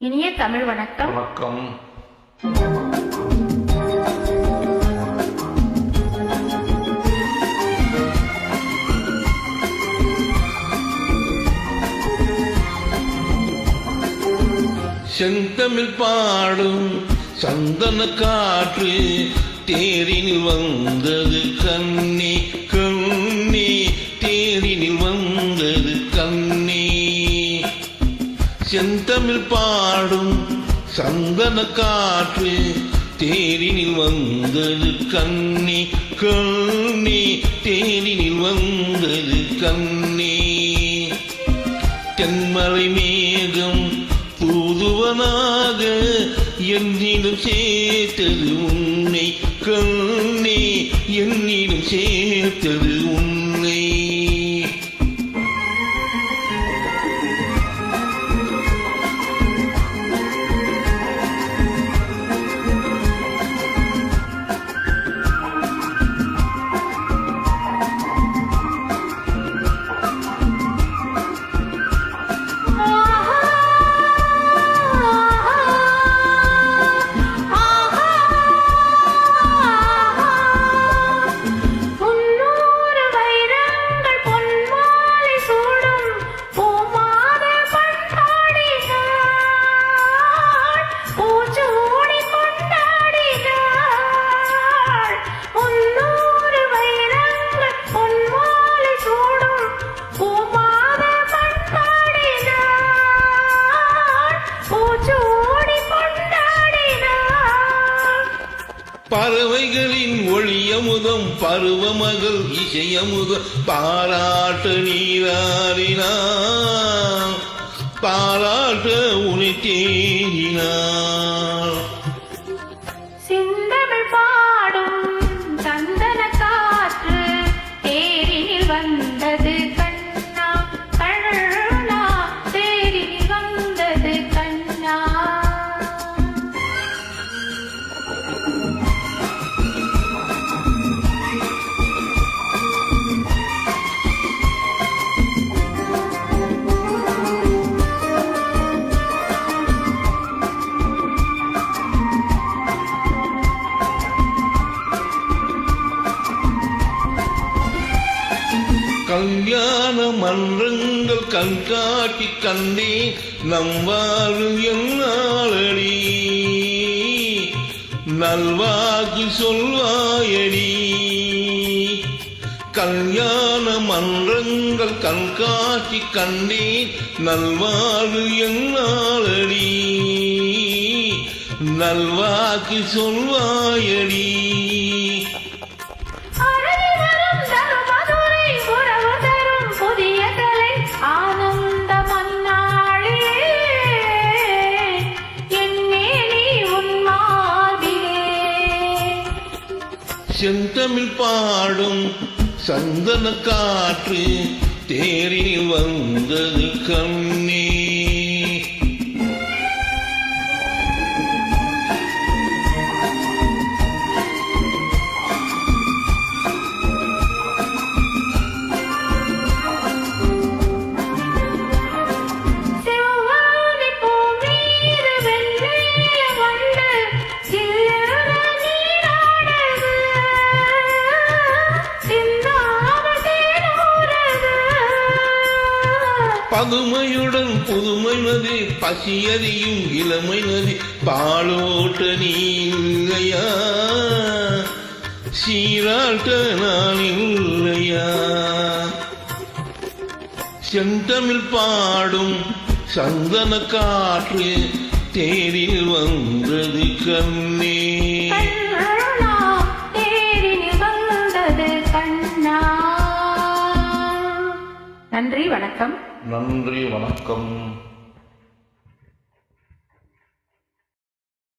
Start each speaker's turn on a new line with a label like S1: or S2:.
S1: இனிய தமிழ் வணக்கம்.
S2: வணக்கம். செந்தமிழ் பாடும் சந்தன காற்று தேரினில் வந்தது கண்ணி கண்ணி, தேரினில் வந்தது கண்ணி. செந்தமிழ் பாடும் சந்தன காற்று தேரினில் வந்தது கண்ணி கண்ணி, தேரினில் வந்தது கண்ணி. தென்மலை மேகம் தூதுவனாக என்னிடம் சேர்த்தது உன்னை கண்ணே, என்னிடம் சேர்த்தது உன்னை. பறவைகளின் ஒளியமுதம் பருவமகள் இசையமுதம் பாராட்ட நீராடினார், பாராட்ட உனை தேடினார்.
S1: செந்தமிழ் பாடும் சந்தன காற்று தேரினில் வந்தது கண்ணா கண்ணா, தேரினில் வந்தது கண்ணா.
S2: கல்யாண மன்றங்கள் கண்காட்டி கண்டேன் நம் வாழ்வு என்னாளடி, நல்வாக்கி சொல்வாயடி. கல்யாண மன்றங்கள் கண்காட்டி கண்டேன் நல்வாழ்வு என்னாளடி, நல்வாக்கி சொல்வாயடி. செந்தமிழ் பாடும் சந்தன காற்று தேரில் வந்தது கண்ணே. பதுமையுடன் புதுமை நதி பசியறியும் இளமை நதி பாலோட்ட நீலையா, சீராட்ட நான் இல்லையா. செந்தமிழ் பாடும் சந்தன காற்று தேரில் வந்தது கண்ணே.
S1: நன்றி வணக்கம்.
S2: நன்றி வணக்கம்.